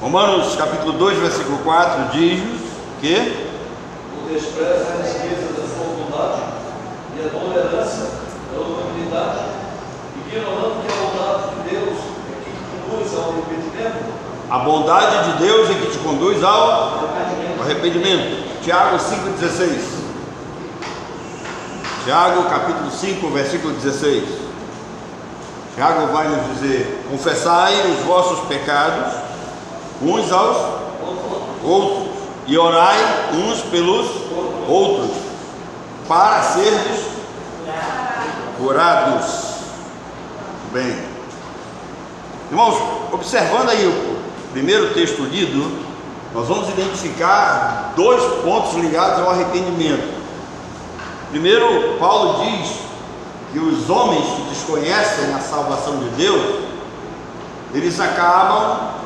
Romanos capítulo 2, versículo 4 diz-nos que o desprezo a riqueza da sua bondade e a tolerância da humildade, ignorando que a bondade de Deus é que conduz ao arrependimento. A bondade de Deus é que te conduz ao arrependimento. Tiago 5,16. Tiago capítulo 5, versículo 16. Tiago vai nos dizer: confessai os vossos pecados uns aos outros e orai uns pelos outros para serdes curados. Bem, irmãos, observando aí o primeiro texto lido, nós vamos identificar dois pontos ligados ao arrependimento. Primeiro, Paulo diz que os homens que desconhecem a salvação de Deus, eles acabam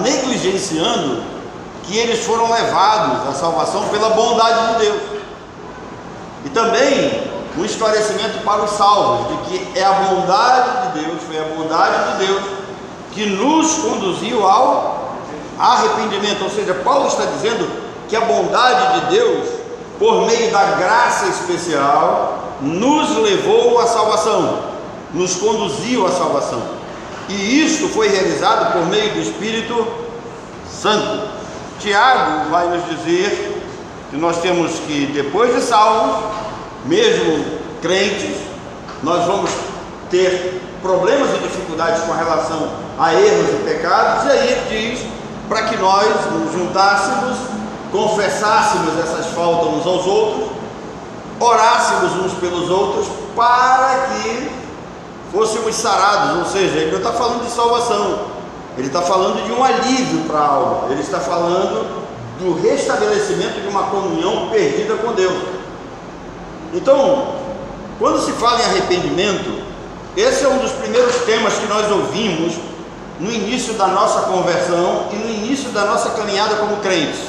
negligenciando que eles foram levados à salvação pela bondade de Deus. E também um esclarecimento para os salvos, de que é a bondade de Deus, foi a bondade de Deus que nos conduziu ao arrependimento. Ou seja, Paulo está dizendo que a bondade de Deus, por meio da graça especial, nos levou à salvação, nos conduziu à salvação. E isso foi realizado por meio do Espírito Santo. Tiago vai nos dizer que nós temos que, depois de salvos, mesmo crentes, nós vamos ter problemas e dificuldades com relação a erros e pecados, e aí ele diz para que nós nos juntássemos, confessássemos essas faltas uns aos outros, orássemos uns pelos outros, para que fôssemos sarados. Ou seja, ele não está falando de salvação, ele está falando de um alívio para a alma, ele está falando do restabelecimento de uma comunhão perdida com Deus. Então, quando se fala em arrependimento, esse é um dos primeiros temas que nós ouvimos no início da nossa conversão e no início da nossa caminhada como crentes.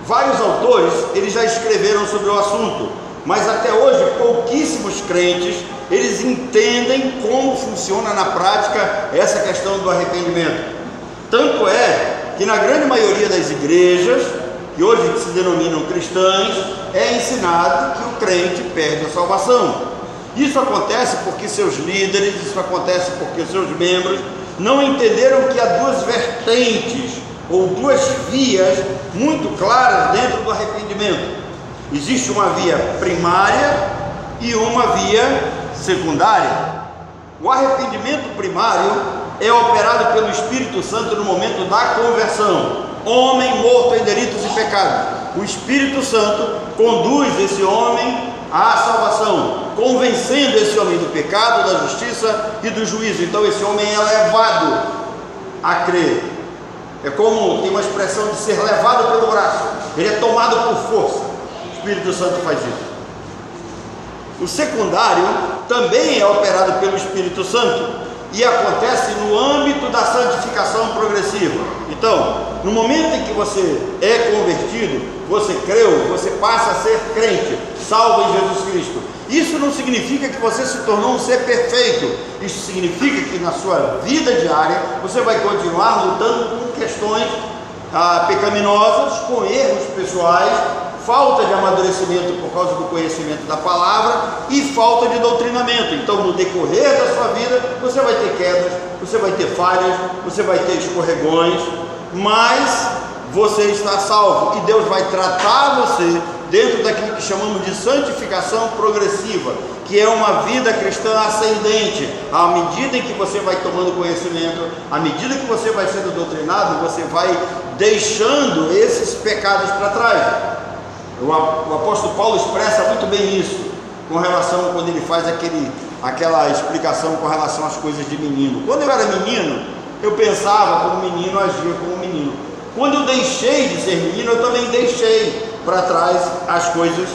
Vários autores, eles já escreveram sobre o assunto, mas até hoje pouquíssimos crentes, eles entendem como funciona na prática essa questão do arrependimento. Tanto é que na grande maioria das igrejas, que hoje se denominam cristãs, é ensinado que o crente perde a salvação. Isso acontece porque seus líderes, isso acontece porque seus membros não entenderam que há duas vertentes ou duas vias muito claras dentro do arrependimento. Existe uma via primária e uma via secundária. O arrependimento primário é operado pelo Espírito Santo no momento da conversão. Homem morto em delitos e pecados, o Espírito Santo conduz esse homem à salvação, convencendo esse homem do pecado, da justiça e do juízo. Então esse homem é levado a crer. É como tem uma expressão de ser levado pelo braço, ele é tomado por força. O Espírito Santo faz isso. O secundário também é operado pelo Espírito Santo e acontece no âmbito da santificação progressiva. Então, no momento em que você é convertido, você creu, você passa a ser crente, salvo em Jesus Cristo. Isso não significa que você se tornou um ser perfeito. Isso significa que na sua vida diária você vai continuar lutando com questões pecaminosas, com erros pessoais, falta de amadurecimento por causa do conhecimento da palavra e falta de doutrinamento. Então, no decorrer da sua vida, você vai ter quedas, você vai ter falhas, você vai ter escorregões, mas você está salvo e Deus vai tratar você dentro daquilo que chamamos de santificação progressiva, que é uma vida cristã ascendente. À medida em que você vai tomando conhecimento, à medida que você vai sendo doutrinado, você vai deixando esses pecados para trás. O apóstolo Paulo expressa muito bem isso com relação, quando ele faz aquela explicação com relação às coisas de menino. Quando eu era menino, eu pensava como menino, agia como menino. Quando eu deixei de ser menino, eu também deixei para trás as coisas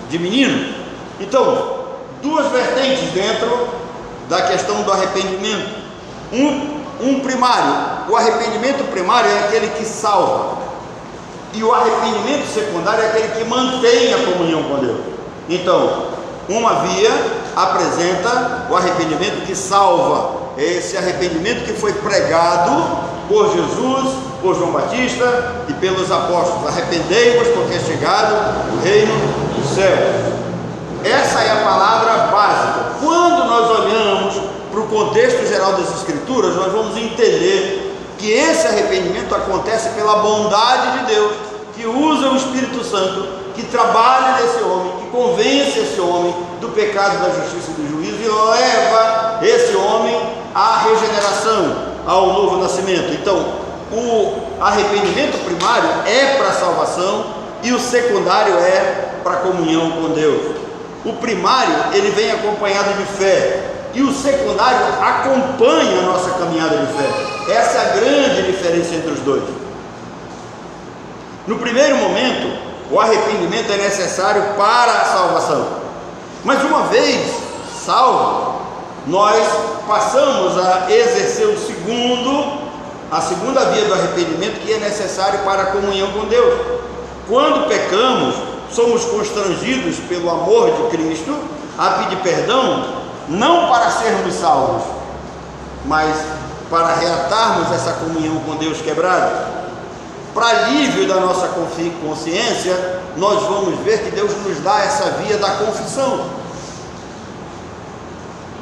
de menino. Então, duas vertentes dentro da questão do arrependimento. Um primário. O arrependimento primário é aquele que salva, e o arrependimento secundário é aquele que mantém a comunhão com Deus. Então, uma via apresenta o arrependimento que salva, é esse arrependimento que foi pregado por Jesus, por João Batista e pelos apóstolos. Arrependei-vos, porque é chegado o reino dos céus. Essa é a palavra básica. Quando nós olhamos para o contexto geral das Escrituras, nós vamos entender que esse arrependimento acontece pela bondade de Deus, que usa o Espírito Santo, que trabalha nesse homem, que convence esse homem do pecado, da justiça e do juízo e leva esse homem à regeneração, ao novo nascimento. Então, o arrependimento primário é para a salvação e o secundário é para a comunhão com Deus. O primário, ele vem acompanhado de fé, e o secundário acompanha a nossa caminhada de fé. Essa é a grande diferença entre os dois. No primeiro momento, o arrependimento é necessário para a salvação, mas uma vez salvo, nós passamos a exercer a segunda via do arrependimento, que é necessário para a comunhão com Deus. Quando pecamos, somos constrangidos pelo amor de Cristo a pedir perdão, não para sermos salvos, mas para reatarmos essa comunhão com Deus quebrada. Para alívio da nossa consciência, nós vamos ver que Deus nos dá essa via da confissão.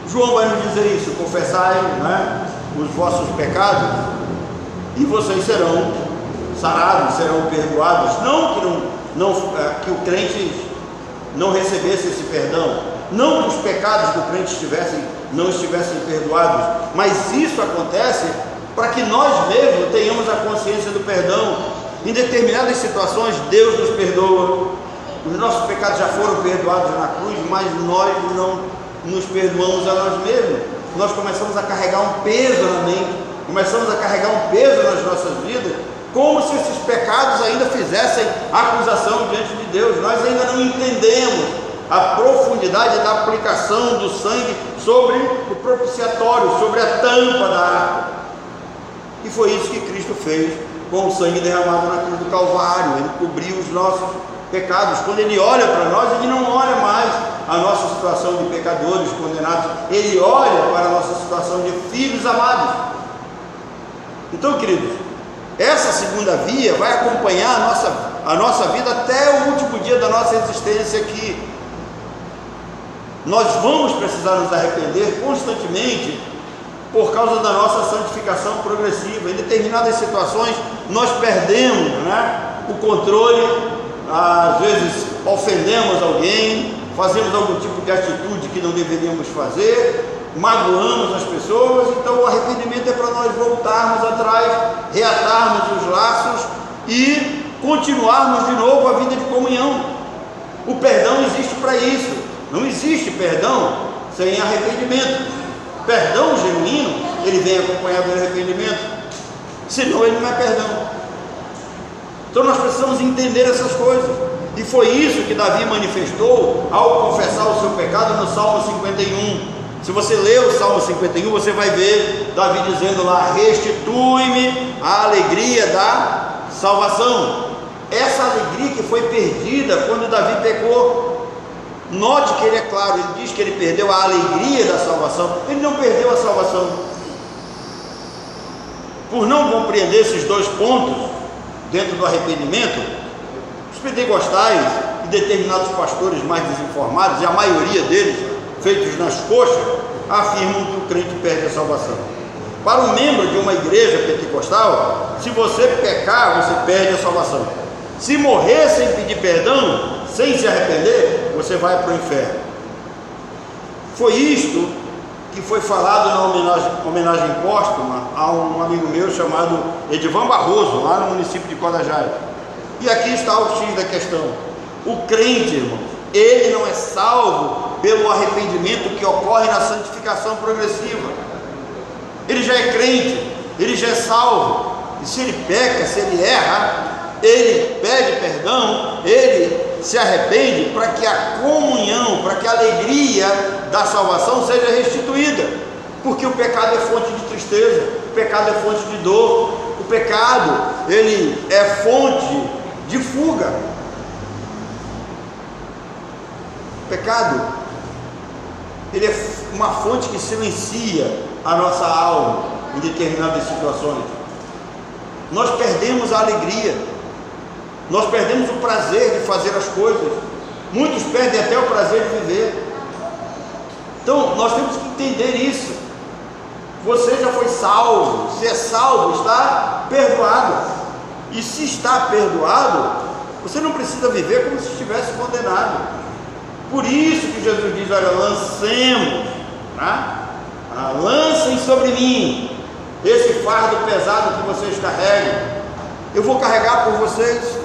João vai nos dizer isso: confessai, os vossos pecados e vocês serão sarados, serão perdoados. Não que o crente não recebesse esse perdão, não que os pecados do crente não estivessem perdoados, mas isso acontece para que nós mesmos tenhamos a consciência do perdão. Em determinadas situações, Deus nos perdoa, os nossos pecados já foram perdoados na cruz, mas nós não nos perdoamos a nós mesmos. Nós começamos a carregar um peso na mente, começamos a carregar um peso nas nossas vidas, como se esses pecados ainda fizessem acusação diante de Deus. Nós ainda não entendemos a profundidade da aplicação do sangue sobre o propiciatório, sobre a tampa da arca. E foi isso que Cristo fez com o sangue derramado na cruz do Calvário. Ele cobriu os nossos pecados. Quando Ele olha para nós, Ele não olha mais a nossa situação de pecadores condenados, Ele olha para a nossa situação de filhos amados. Então, queridos, essa segunda via vai acompanhar a nossa vida até o último dia da nossa existência aqui. Nós vamos precisar nos arrepender constantemente por causa da nossa santificação progressiva. Em determinadas situações nós perdemos o controle, às vezes ofendemos alguém, fazemos algum tipo de atitude que não deveríamos fazer, magoamos as pessoas. Então o arrependimento é para nós voltarmos atrás, reatarmos os laços e continuarmos de novo a vida de comunhão. O perdão existe para isso. Não existe perdão sem arrependimento. Perdão genuíno, ele vem acompanhado do arrependimento, senão ele não é perdão. Então nós precisamos entender essas coisas, e foi isso que Davi manifestou ao confessar o seu pecado no Salmo 51. Se você ler o Salmo 51, você vai ver Davi dizendo lá: restitui-me a alegria da salvação. Essa alegria que foi perdida quando Davi pecou. Note que ele é claro, ele diz que ele perdeu a alegria da salvação. Ele não perdeu a salvação. Por não compreender esses dois pontos dentro do arrependimento, os pentecostais e determinados pastores mais desinformados, e a maioria deles feitos nas coxas, afirmam que o crente perde a salvação. Para um membro de uma igreja pentecostal, se você pecar, você perde a salvação. Se morrer sem pedir perdão, sem se arrepender, você vai para o inferno. Foi isto que foi falado na homenagem póstuma a um amigo meu chamado Edivan Barroso, lá no município de Codajai. E aqui está o X da questão: o crente, irmão, ele não é salvo pelo arrependimento que ocorre na santificação progressiva. Ele já é crente, ele já é salvo, e se ele peca, se ele erra, ele pede perdão, ele se arrepende, para que a comunhão, para que a alegria da salvação seja restituída, porque o pecado é fonte de tristeza, o pecado é fonte de dor, o pecado, ele é fonte de fuga. O pecado, ele é uma fonte que silencia a nossa alma em determinadas situações. Nós perdemos a alegria, nós perdemos o prazer de fazer as coisas, muitos perdem até o prazer de viver. Então nós temos que entender isso. Você já foi salvo, se é salvo, está perdoado, e se está perdoado, você não precisa viver como se estivesse condenado. Por isso que Jesus diz: olha, lancemos, tá? Lancem sobre mim esse fardo pesado que vocês carregam, eu vou carregar por vocês.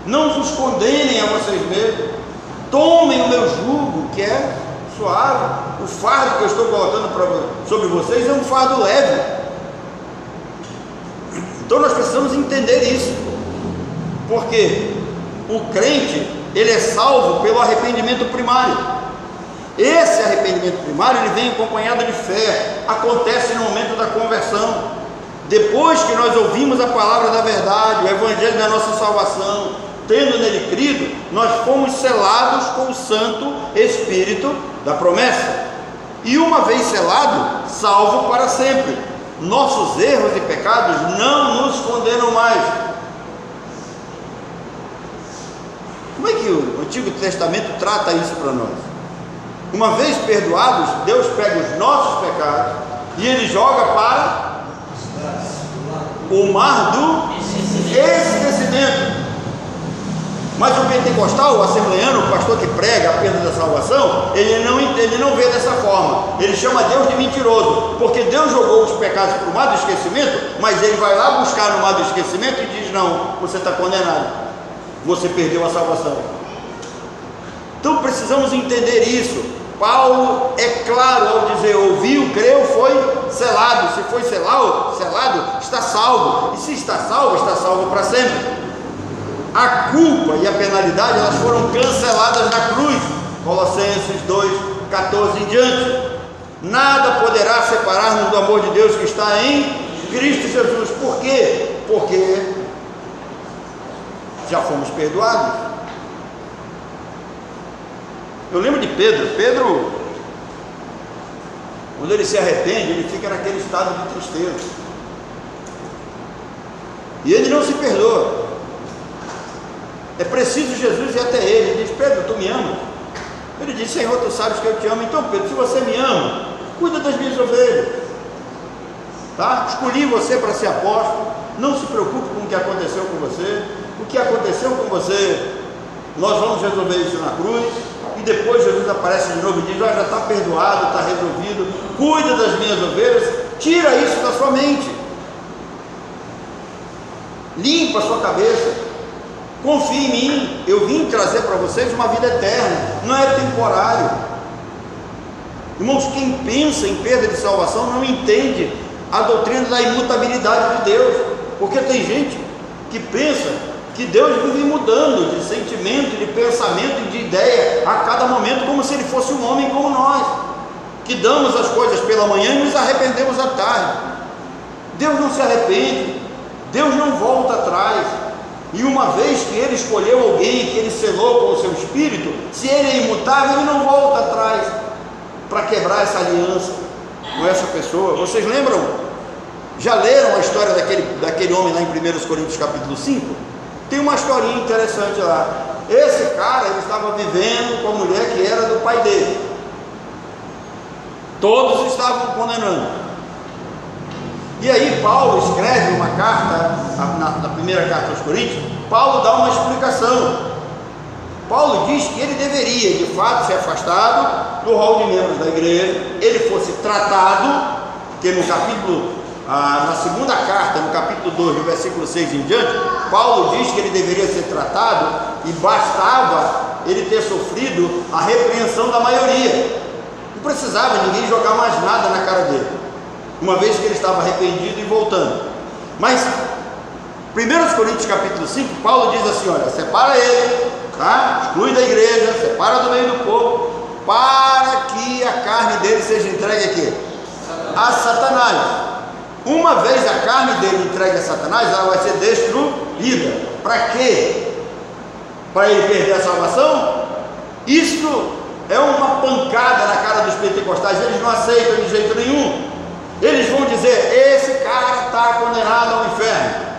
Não vos condenem a vocês mesmos, tomem o meu jugo, que é suave. O fardo que eu estou colocando sobre vocês é um fardo leve. Então nós precisamos entender isso, porque o crente, ele é salvo pelo arrependimento primário. Esse arrependimento primário, ele vem acompanhado de fé, acontece no momento da conversão. Depois que nós ouvimos a palavra da verdade, o evangelho da nossa salvação, tendo nele crido, nós fomos selados com o Santo Espírito da promessa, e uma vez selado, salvo para sempre. Nossos erros e pecados não nos condenam mais. Como é que o Antigo Testamento trata isso para nós? Uma vez perdoados, Deus pega os nossos pecados e Ele joga para o mar do esquecimento. Mas o pentecostal, o assembleano, o pastor que prega a perda da salvação, ele não vê dessa forma. Ele chama Deus de mentiroso, porque Deus jogou os pecados para o mar do esquecimento, mas ele vai lá buscar no mar do esquecimento e diz: não, você está condenado, você perdeu a salvação. Então precisamos entender isso. Paulo é claro ao dizer: ouviu, creu, foi selado. Se foi selado, está salvo, e se está salvo para sempre. A culpa e a penalidade, elas foram canceladas na cruz. Colossenses 2:14 em diante. Nada poderá separar-nos do amor de Deus que está em Cristo Jesus. Por quê? Porque já fomos perdoados. Eu lembro de Pedro, quando ele se arrepende, ele fica naquele estado de tristeza, e ele não se perdoa. É preciso Jesus ir até ele. Ele diz: Pedro, tu me amas? Ele diz: Senhor, tu sabes que eu te amo. Então, Pedro, se você me ama, cuida das minhas ovelhas, tá? Escolhi você para ser apóstolo. Não se preocupe com o que aconteceu com você. O que aconteceu com você, nós vamos resolver isso na cruz. E depois Jesus aparece de novo e diz: olha, já está perdoado, está resolvido, cuida das minhas ovelhas. Tira isso da sua mente, limpa a sua cabeça. Confie em mim, eu vim trazer para vocês uma vida eterna, não é temporário. Irmãos, quem pensa em perda de salvação não entende a doutrina da imutabilidade de Deus, porque tem gente que pensa que Deus vive mudando de sentimento, de pensamento e de ideia a cada momento, como se Ele fosse um homem como nós, que damos as coisas pela manhã e nos arrependemos à tarde. Deus não se arrepende, Deus não volta atrás. E uma vez que Ele escolheu alguém, que Ele selou com o seu Espírito, se Ele é imutável, Ele não volta atrás para quebrar essa aliança com essa pessoa. Vocês lembram? Já leram a história daquele homem lá em 1 Coríntios capítulo 5? Tem uma historinha interessante lá. Esse cara, ele estava vivendo com a mulher que era do pai dele. Todos estavam condenando. E aí Paulo escreve uma carta, na primeira carta aos Coríntios. Paulo dá uma explicação. Paulo diz que ele deveria de fato ser afastado do rol de membros da igreja, ele fosse tratado, porque no capítulo, na segunda carta, no capítulo 2, no versículo 6 em diante, Paulo diz que ele deveria ser tratado e bastava ele ter sofrido a repreensão da maioria. Não precisava ninguém jogar mais nada na cara dele, uma vez que ele estava arrependido e voltando. Mas 1 Coríntios capítulo 5, Paulo diz assim: olha, separa ele, tá? Exclui da igreja, separa do meio do povo, para que a carne dele seja entregue aqui a Satanás. Uma vez a carne dele entregue a Satanás, ela vai ser destruída. Para quê? Para ele perder a salvação? Isso é uma pancada na cara dos pentecostais. Eles não aceitam de jeito nenhum. Eles vão dizer: esse cara está condenado ao inferno.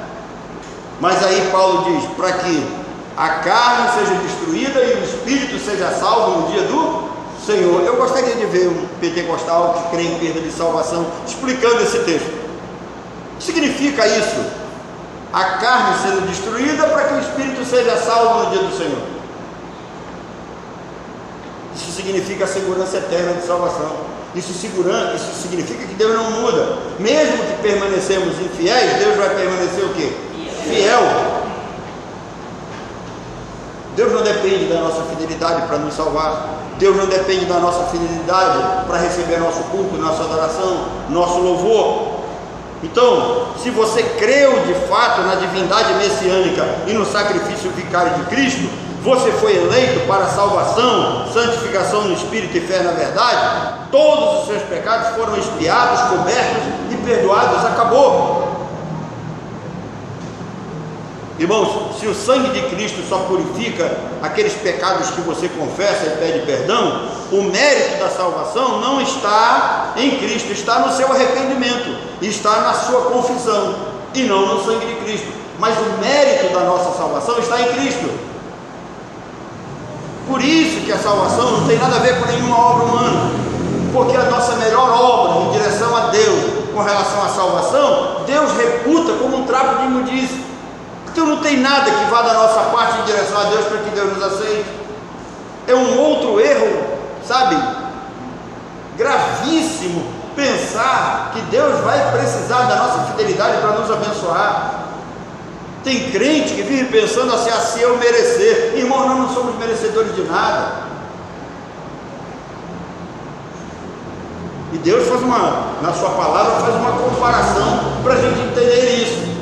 Mas aí Paulo diz: para que a carne seja destruída e o espírito seja salvo no dia do Senhor. Eu gostaria de ver um pentecostal que crê em perda de salvação explicando esse texto. O que significa isso? A carne sendo destruída para que o espírito seja salvo no dia do Senhor. Isso significa a segurança eterna de salvação. Isso significa que Deus não muda. Mesmo que permanecemos infiéis, Deus vai permanecer o quê? Fiel. Deus não depende da nossa fidelidade para nos salvar. Deus não depende da nossa fidelidade para receber nosso culto, nossa adoração, nosso louvor. Então, se você creu de fato na divindade messiânica e no sacrifício vicário de Cristo, você foi eleito para salvação, santificação no Espírito e fé na verdade, todos os seus pecados foram expiados, cobertos e perdoados, acabou. Irmãos, se o sangue de Cristo só purifica aqueles pecados que você confessa e pede perdão, o mérito da salvação não está em Cristo, está no seu arrependimento, está na sua confissão e não no sangue de Cristo. Mas o mérito da nossa salvação está em Cristo. Por isso que a salvação não tem nada a ver com nenhuma obra humana, porque a nossa melhor obra em direção a Deus com relação à salvação, Deus reputa como um trapo de imundície. Então não tem nada que vá da nossa parte em direção a Deus para que Deus nos aceite. É um outro erro, sabe, gravíssimo, pensar que Deus vai precisar da nossa fidelidade para nos abençoar. Tem crente que vive pensando assim: se eu merecer. Irmão, nós não somos merecedores de nada. E Deus na sua palavra faz uma comparação para a gente entender isso.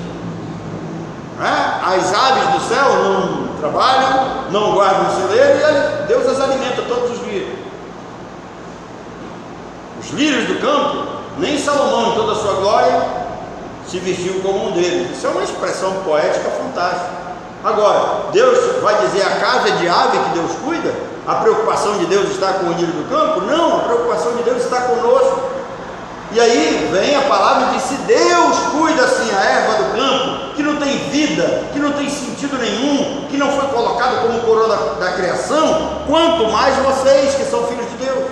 As aves do céu não trabalham, não guardam o celeiro, e Deus as alimenta todos os dias. Os lírios do campo, nem Salomão em toda a sua glória se vestiu como um deles. Isso é uma expressão poética fantástica. Agora, Deus vai dizer: a casa de ave que Deus cuida? A preocupação de Deus está com o lírio do campo? Não, a preocupação de Deus está conosco. E aí vem a palavra de: se Deus cuida assim a erva do campo, que não tem vida, que não tem sentido nenhum, que não foi colocado como coroa da criação, quanto mais vocês que são filhos de Deus.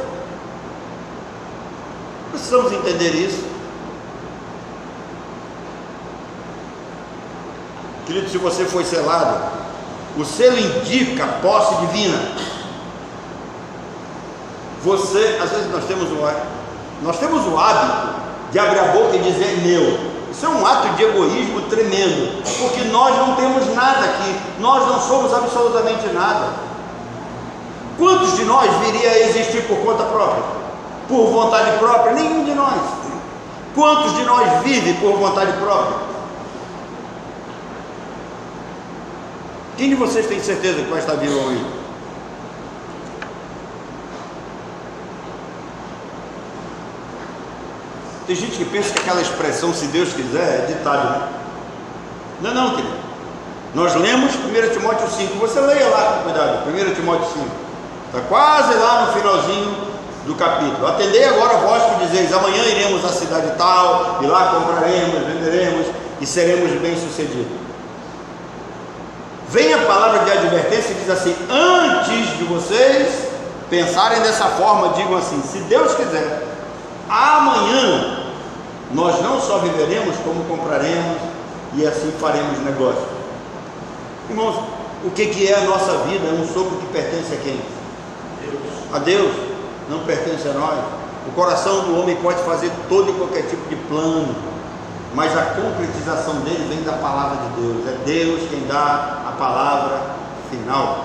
Precisamos entender isso. Querido, se você foi selado, o selo indica a posse divina. Às vezes nós temos o hábito de abrir a boca e dizer meu. Isso é um ato de egoísmo tremendo, porque nós não temos nada aqui, nós não somos absolutamente nada. Quantos de nós viria a existir por conta própria? Por vontade própria? Nenhum de nós. Quantos de nós vive por vontade própria? Quem de vocês tem certeza que vai estar vivo hoje? Tem gente que pensa que aquela expressão "se Deus quiser" é ditado, né? Não, querido. Nós lemos 1 Timóteo 5. Você leia lá, cuidado, 1 Timóteo 5. Está quase lá no finalzinho do capítulo. Atendei agora a vós que dizeis: amanhã iremos à cidade tal, e lá compraremos, venderemos e seremos bem-sucedidos. Vem a palavra de advertência e diz assim: antes de vocês pensarem dessa forma, digam assim: se Deus quiser, amanhã nós não só viveremos, como compraremos e assim faremos negócio. Irmãos, o que é a nossa vida? É um sopro que pertence a quem? Deus. A Deus, não pertence a nós. O coração do homem pode fazer todo e qualquer tipo de plano, mas a concretização dele vem da palavra de Deus. É Deus quem dá a palavra final.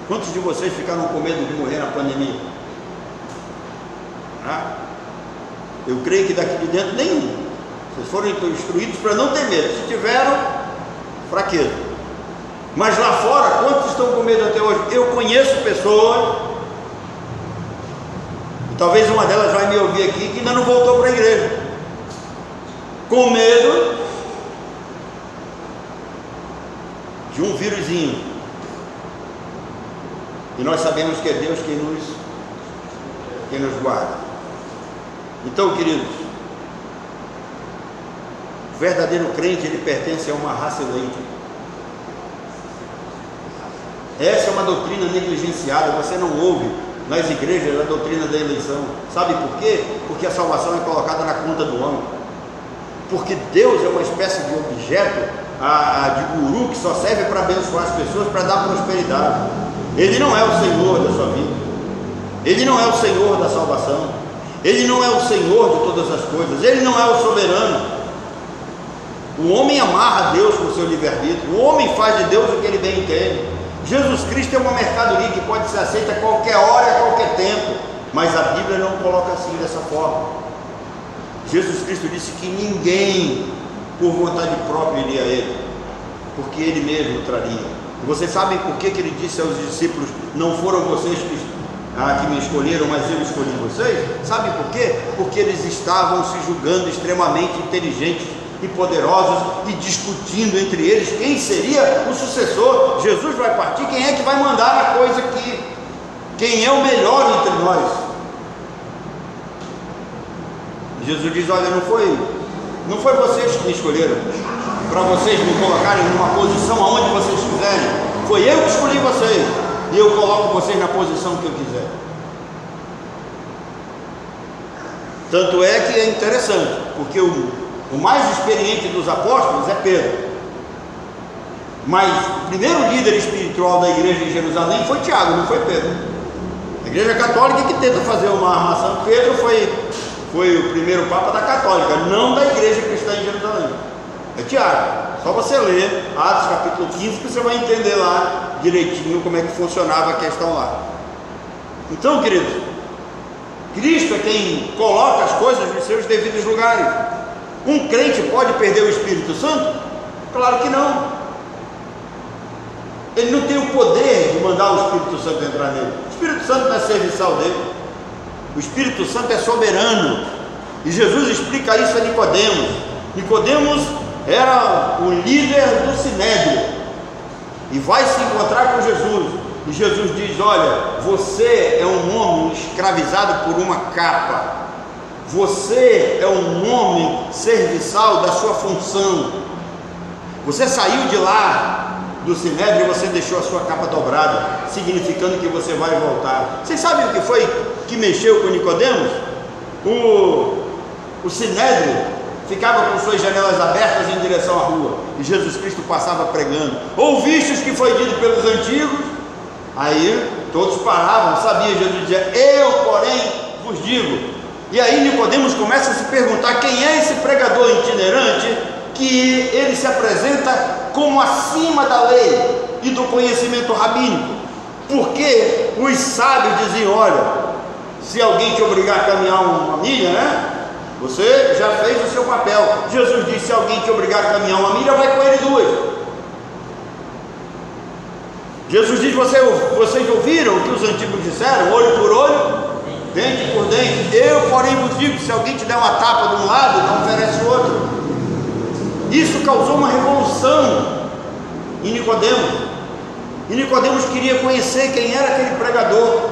Quantos de vocês ficaram com medo de morrer na pandemia? Eu creio que daqui de dentro nenhum. Vocês foram instruídos para não ter medo. Se tiveram, fraqueza. Mas lá fora, quantos estão com medo até hoje? Eu conheço pessoas, e talvez uma delas vai me ouvir aqui, que ainda não voltou para a igreja, com medo de um vírusinho. E nós sabemos que é Deus quem nos guarda. Então, queridos, o verdadeiro crente, ele pertence a uma raça eleita. Essa é uma doutrina negligenciada. Você não ouve nas igrejas a doutrina da eleição. Sabe por quê? Porque a salvação é colocada na conta do homem. Porque Deus é uma espécie de objeto, de guru, que só serve para abençoar as pessoas, para dar prosperidade. Ele não é o Senhor da sua vida. Ele não é o Senhor da salvação. Ele não é o Senhor de todas as coisas. Ele não é o soberano. O homem amarra a Deus com o seu livre-arbítrio. O homem faz de Deus o que ele bem entende. Jesus Cristo é uma mercadoria que pode ser aceita a qualquer hora, a qualquer tempo, mas a Bíblia não coloca assim, dessa forma. Jesus Cristo disse que ninguém por vontade própria iria a Ele, porque Ele mesmo traria. E vocês sabem por que Ele disse aos discípulos: não foram vocês que me escolheram, mas eu escolhi vocês? Sabe por quê? Porque eles estavam se julgando extremamente inteligentes e poderosos e discutindo entre eles quem seria o sucessor. Jesus vai partir, quem é que vai mandar a coisa aqui? Quem é o melhor entre nós? Jesus diz: olha, não foi vocês que me escolheram para vocês me colocarem numa posição aonde vocês quiserem. Foi eu que escolhi vocês, e eu coloco vocês na posição que eu quiser. Tanto é que é interessante, porque o mais experiente dos apóstolos é Pedro, mas o primeiro líder espiritual da igreja em Jerusalém foi Tiago, não foi Pedro. A igreja católica que tenta fazer uma armação. Pedro foi o primeiro papa da católica, não da igreja cristã em Jerusalém. É Tiago. Só você ler Atos capítulo 15 que você vai entender lá direitinho como é que funcionava a questão lá. Então, queridos, Cristo é quem coloca as coisas nos seus devidos lugares. Um crente pode perder o Espírito Santo? Claro que não. Ele não tem o poder de mandar o Espírito Santo entrar nele. O Espírito Santo não é serviçal dele. O Espírito Santo é soberano. E Jesus explica isso a Nicodemos. Nicodemos era o líder do Sinédrio e vai se encontrar com Jesus. E Jesus diz: olha, você é um homem escravizado por uma capa. Você é um homem serviçal da sua função. Você saiu de lá do Sinédrio e você deixou a sua capa dobrada, significando que você vai voltar. Vocês sabem o que foi que mexeu com Nicodemos? O Sinédrio ficava com suas janelas abertas em direção à rua, e Jesus Cristo passava pregando. Ouvistes que foi dito pelos antigos? Aí todos paravam, sabia. Jesus dizia: eu, porém, vos digo. E aí Nicodemos começa a se perguntar: quem é esse pregador itinerante que ele se apresenta como acima da lei e do conhecimento rabínico? Porque os sábios diziam: olha, se alguém te obrigar a caminhar uma milha, né, você já fez o seu papel. Jesus disse: se alguém te obrigar a caminhar uma milha, vai com ele duas. Jesus diz: vocês ouviram o que os antigos disseram, olho por olho, dente por dente. Eu, porém, vos digo: se alguém te der uma tapa de um lado, não oferece o outro. Isso causou uma revolução em Nicodemos. E Nicodemos queria conhecer quem era aquele pregador.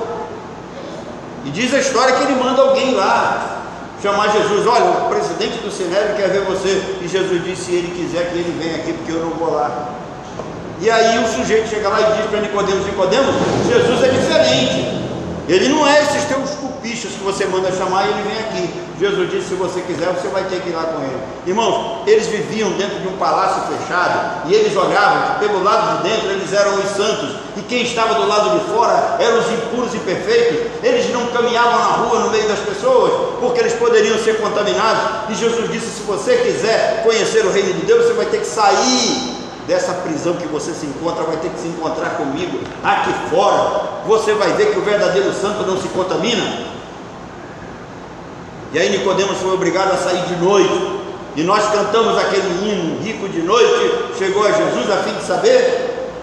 E diz a história que ele manda alguém lá chamar Jesus: olha, o presidente do Sinédrio quer ver você. E Jesus disse: se ele quiser que ele venha aqui, porque eu não vou lá. E aí o sujeito chega lá e diz para Nicodemos: Nicodemos, Jesus é diferente. Ele não é esses teus cupichos que você manda chamar e ele vem aqui. Jesus disse: se você quiser, você vai ter que ir lá com ele. Irmãos, eles viviam dentro de um palácio fechado, e eles olhavam que pelo lado de dentro eles eram os santos, e quem estava do lado de fora eram os impuros e perfeitos. Eles não caminhavam na rua no meio das pessoas, porque eles poderiam ser contaminados. E Jesus disse: se você quiser conhecer o reino de Deus, você vai ter que sair dessa prisão que você se encontra, vai ter que se encontrar comigo aqui fora. Você vai ver que o verdadeiro santo não se contamina. E aí Nicodemos foi obrigado a sair de noite, e nós cantamos aquele hino: rico de noite chegou a Jesus a fim de saber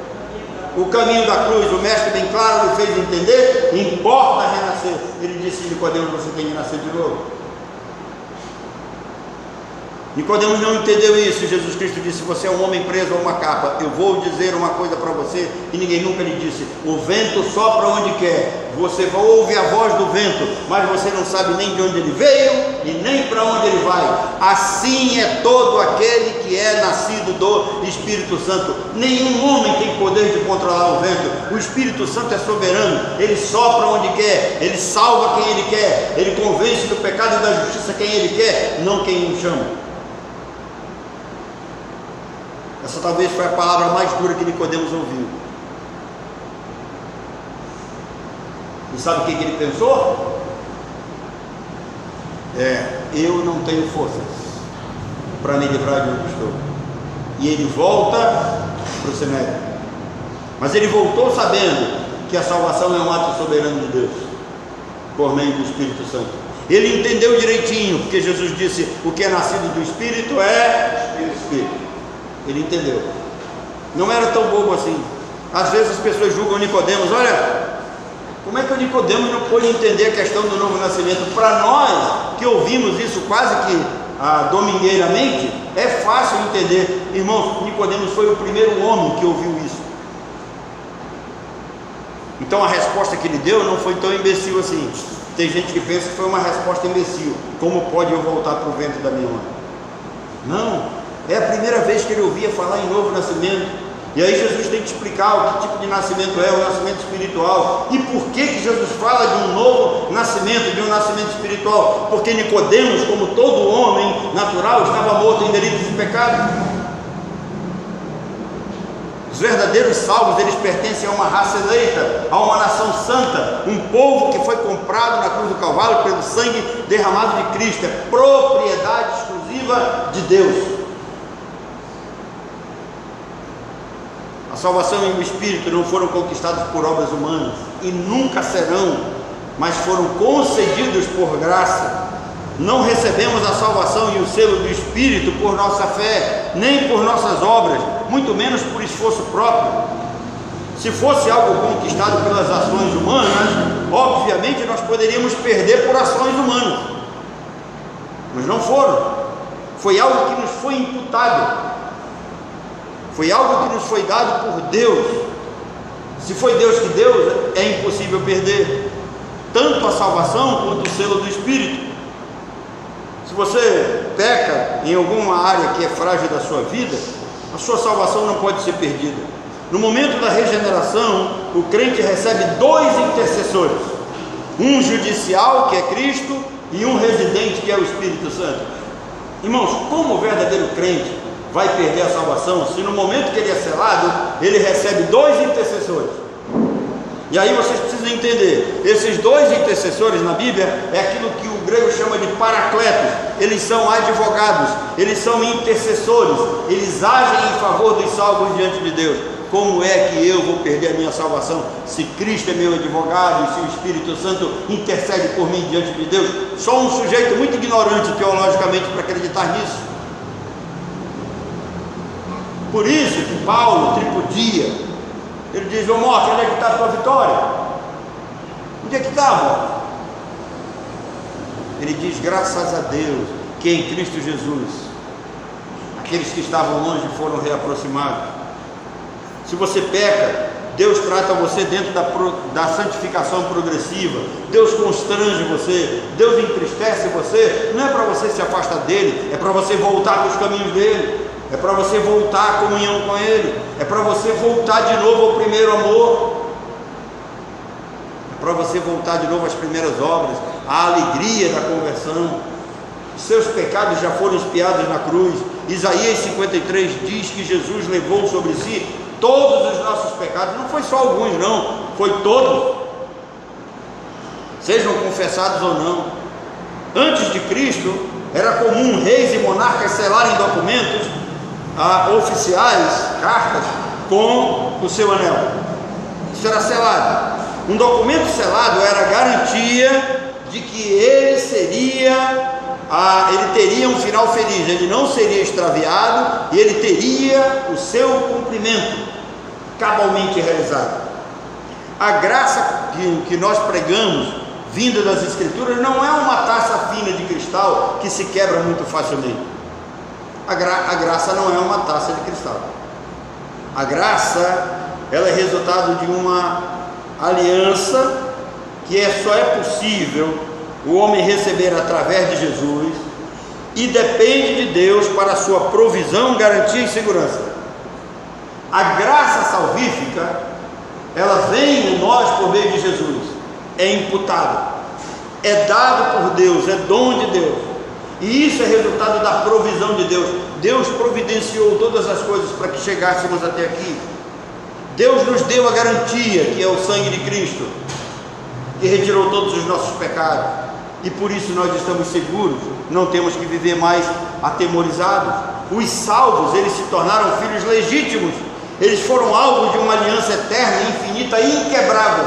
o caminho da cruz. O mestre bem claro lhe fez entender: importa renascer. Ele disse: Nicodemos, você tem que nascer de novo. Nicodemos não entendeu isso. Jesus Cristo disse: você é um homem preso a uma capa. Eu vou dizer uma coisa para você, e ninguém nunca lhe disse: o vento sopra onde quer. Você ouve a voz do vento, mas você não sabe nem de onde ele veio e nem para onde ele vai. Assim é todo aquele que é nascido do Espírito Santo. Nenhum homem tem poder de controlar o vento. O Espírito Santo é soberano. Ele sopra onde quer, ele salva quem ele quer, ele convence do pecado e da justiça quem ele quer, não quem o chama. Essa talvez foi a palavra mais dura que Nicodemos ouviu. E sabe o que ele pensou? Eu não tenho forças para me livrar de onde estou. E ele volta para o Sinédrio. Mas ele voltou sabendo que a salvação é um ato soberano de Deus, por meio do Espírito Santo. Ele entendeu direitinho, porque Jesus disse: o que é nascido do Espírito é Espírito. Ele entendeu. Não era tão bobo assim. Às vezes as pessoas julgam Nicodemos. Olha, como é que o Nicodemos não pôde entender a questão do novo nascimento? Para nós que ouvimos isso quase que domingueiramente, é fácil entender. Irmãos, Nicodemos foi o primeiro homem que ouviu isso. Então a resposta que ele deu não foi tão imbecil assim. Tem gente que pensa que foi uma resposta imbecil. Como pode eu voltar para o ventre da minha mãe? Não. É a primeira vez que ele ouvia falar em novo nascimento. E aí Jesus tem que explicar o que tipo de nascimento é, o nascimento espiritual. E por que Jesus fala de um novo nascimento, de um nascimento espiritual? Porque Nicodemos, como todo homem natural, estava morto em delitos e pecados. Os verdadeiros salvos, eles pertencem a uma raça eleita, a uma nação santa, um povo que foi comprado na cruz do Calvário pelo sangue derramado de Cristo. É propriedade exclusiva de Deus. A salvação e o Espírito não foram conquistados por obras humanas e nunca serão, mas foram concedidos por graça. Não recebemos a salvação e o selo do Espírito por nossa fé, nem por nossas obras, muito menos por esforço próprio. Se fosse algo conquistado pelas ações humanas, obviamente nós poderíamos perder por ações humanas, mas não foram. Foi algo que nos foi imputado. Foi algo que nos foi dado por Deus. Se foi Deus que deu, é impossível perder tanto a salvação quanto o selo do Espírito. Se você peca em alguma área que é frágil da sua vida, a sua salvação não pode ser perdida. No momento da regeneração, o crente recebe dois intercessores: um judicial, que é Cristo, e um residente, que é o Espírito Santo. Irmãos, como o verdadeiro crente vai perder a salvação se no momento que ele é selado, ele recebe dois intercessores? E aí vocês precisam entender, esses dois intercessores na Bíblia é aquilo que o grego chama de paracletos. Eles são advogados, eles são intercessores, eles agem em favor dos salvos diante de Deus. Como é que eu vou perder a minha salvação se Cristo é meu advogado e se o Espírito Santo intercede por mim diante de Deus? Só um sujeito muito ignorante teologicamente para acreditar nisso. Por isso que Paulo tripudia. Ele diz: ô morte, onde é que está a tua vitória? Onde é que está, morte? Ele diz: graças a Deus que em Cristo Jesus aqueles que estavam longe foram reaproximados. Se você peca, Deus trata você dentro da santificação progressiva. Deus constrange você, Deus entristece você. Não é para você se afastar dele, é para você voltar para os caminhos dele, é para você voltar à comunhão com ele, é para você voltar de novo ao primeiro amor, é para você voltar de novo às primeiras obras, à alegria da conversão. Seus pecados já foram expiados na cruz. Isaías 53 diz que Jesus levou sobre si todos os nossos pecados. Não foi só alguns, não, foi todos, sejam confessados ou não. Antes de Cristo era comum reis e monarcas selarem documentos oficiais, cartas, com o seu anel. Isso era selado. Um documento selado era a garantia de que ele teria um final feliz, ele não seria extraviado e ele teria o seu cumprimento cabalmente realizado. A graça que nós pregamos, vinda das Escrituras, não é uma taça fina de cristal que se quebra muito facilmente. A graça não é uma taça de cristal. A graça, ela é resultado de uma aliança que só é possível o homem receber através de Jesus e depende de Deus para a sua provisão, garantia e segurança. A graça salvífica, ela vem em nós por meio de Jesus, é imputado, é dado por Deus, é dom de Deus, e isso é resultado da provisão de Deus. Deus providenciou todas as coisas para que chegássemos até aqui. Deus nos deu a garantia, que é o sangue de Cristo, que retirou todos os nossos pecados, e por isso nós estamos seguros, não temos que viver mais atemorizados. Os salvos, eles se tornaram filhos legítimos, eles foram alvo de uma aliança eterna, infinita e inquebrável.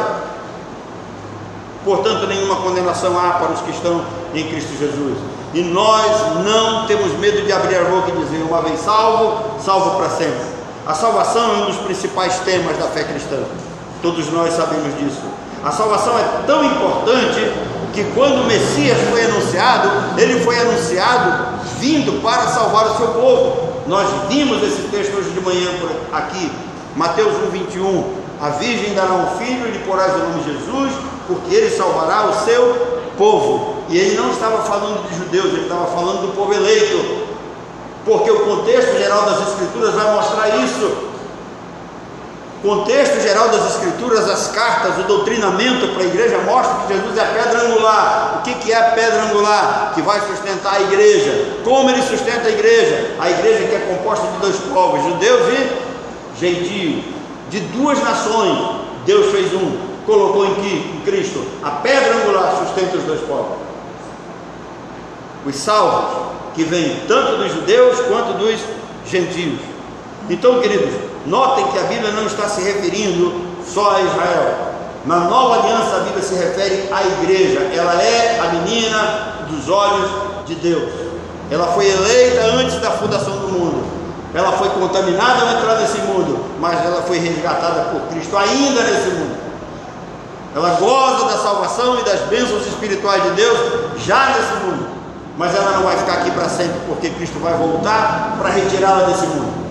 Portanto, nenhuma condenação há para os que estão em Cristo Jesus. E nós não temos medo de abrir a boca e dizer: uma vez salvo, salvo para sempre. A salvação é um dos principais temas da fé cristã. Todos nós sabemos disso. A salvação é tão importante que quando o Messias foi anunciado, ele foi anunciado vindo para salvar o seu povo. Nós vimos esse texto hoje de manhã por aqui, Mateus 1:21. A virgem dará um filho e lhe porás o nome Jesus, porque ele salvará o seu povo. E ele não estava falando de judeus, ele estava falando do povo eleito, porque o contexto geral das Escrituras vai mostrar isso. O contexto geral das Escrituras, as cartas, o doutrinamento para a igreja mostra que Jesus é a pedra angular. O que é a pedra angular? Que vai sustentar a igreja. Como ele sustenta a igreja? A igreja que é composta de dois povos, judeus e gentios, de duas nações. Deus fez colocou em Cristo. A pedra angular sustenta os dois povos. Os salvos, que vêm tanto dos judeus quanto dos gentios. Então, queridos, notem que a Bíblia não está se referindo só a Israel. Na nova aliança a Bíblia se refere à igreja. Ela é a menina dos olhos de Deus. Ela foi eleita antes da fundação do mundo. Ela foi contaminada ao entrar nesse mundo, mas ela foi resgatada por Cristo ainda nesse mundo. Ela goza da salvação e das bênçãos espirituais de Deus já nesse mundo, mas ela não vai ficar aqui para sempre, porque Cristo vai voltar para retirá-la desse mundo.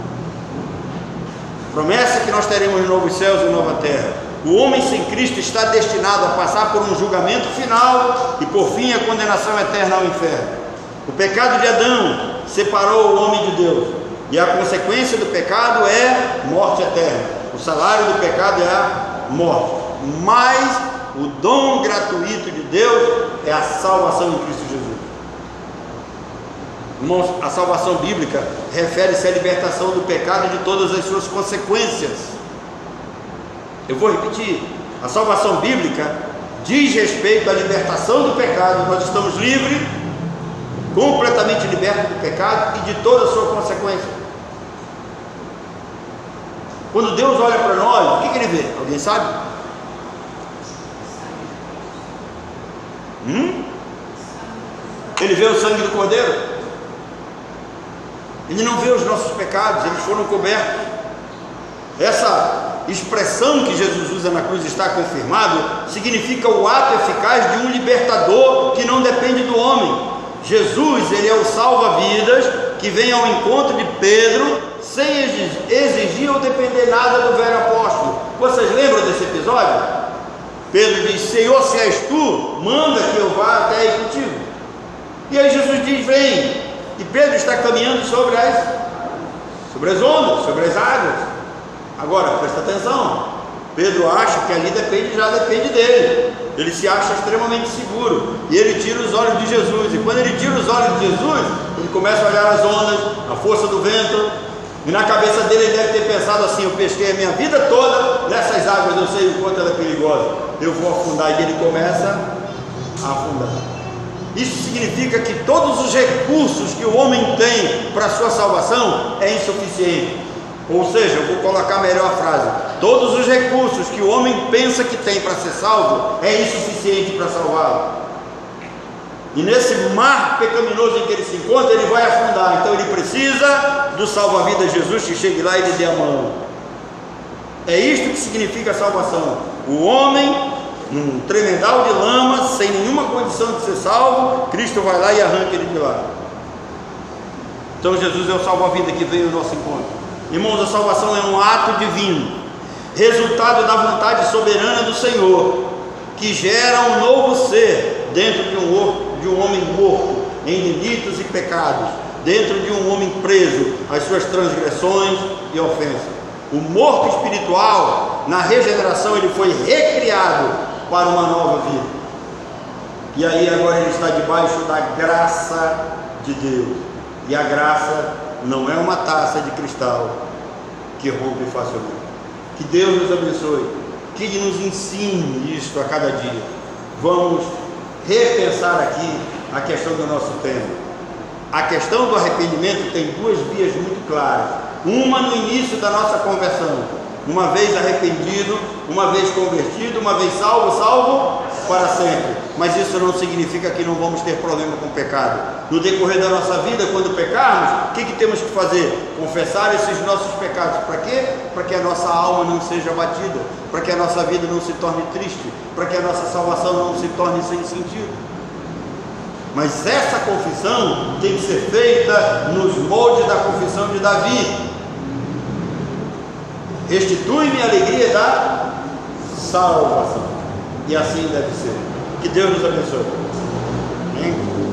Promessa que nós teremos novos céus e nova terra. O homem sem Cristo está destinado a passar por um julgamento final e por fim a condenação eterna ao inferno. O pecado de Adão separou o homem de Deus, e a consequência do pecado é morte eterna. O salário do pecado é a morte, mas o dom gratuito de Deus é a salvação em Cristo Jesus. Irmãos, a salvação bíblica refere-se à libertação do pecado e de todas as suas consequências. Eu vou repetir: a salvação bíblica diz respeito à libertação do pecado. Nós estamos livres, completamente libertos do pecado e de toda a sua consequência. Quando Deus olha para nós, o que ele vê? Alguém sabe? Ele vê o sangue do Cordeiro. Ele não vê os nossos pecados, eles foram cobertos. Essa expressão que Jesus usa na cruz, está confirmado, significa o ato eficaz de um libertador que não depende do homem. Jesus, ele é o salva-vidas que vem ao encontro de Pedro sem exigir ou depender nada do velho apóstolo. Vocês lembram desse episódio? Pedro diz: Senhor, se és tu, manda que eu vá até aí contigo. E aí Jesus diz: vem. E Pedro está caminhando sobre as ondas, sobre as águas. Agora, presta atenção, Pedro acha que ali já depende dele. Ele se acha extremamente seguro, e ele tira os olhos de Jesus. E quando ele tira os olhos de Jesus, ele começa a olhar as ondas, a força do vento, e na cabeça dele ele deve ter pensado assim: eu pesquei a minha vida toda nessas águas, eu sei o quanto ela é perigosa, eu vou afundar. E ele começa a afundar. Isso significa que todos os recursos que o homem tem para a sua salvação é insuficiente. Ou seja, eu vou colocar melhor a frase: todos os recursos que o homem pensa que tem para ser salvo é insuficiente para salvá-lo. E nesse mar pecaminoso em que ele se encontra, ele vai afundar. Então ele precisa do salva-vidas Jesus que chegue lá e lhe dê a mão. É isto que significa a salvação. O homem, num tremendal de lama, sem nenhuma condição de ser salvo, Cristo vai lá e arranca ele de lá. Então Jesus é o salva-vida que veio ao nosso encontro. Irmãos, a salvação é um ato divino, resultado da vontade soberana do Senhor, que gera um novo ser dentro de um homem morto em delitos e pecados, dentro de um homem preso às suas transgressões e ofensas. O morto espiritual, na regeneração, ele foi recriado para uma nova vida. E aí agora ele está debaixo da graça de Deus. E a graça não é uma taça de cristal que rompe facilmente. Que Deus nos abençoe, que Ele nos ensine isto a cada dia. Vamos repensar aqui a questão do nosso tema. A questão do arrependimento tem duas vias muito claras. Uma no início da nossa conversão, uma vez arrependido, uma vez convertido, uma vez salvo para sempre. Mas isso não significa que não vamos ter problema com o pecado. No decorrer da nossa vida, quando pecarmos, o que temos que fazer? Confessar esses nossos pecados. Para quê? Para que a nossa alma não seja abatida, para que a nossa vida não se torne triste, para que a nossa salvação não se torne sem sentido. Mas essa confissão tem que ser feita nos moldes da confissão de Davi. Restitui-me a alegria da salvação. E assim deve ser. Que Deus nos abençoe. Amém?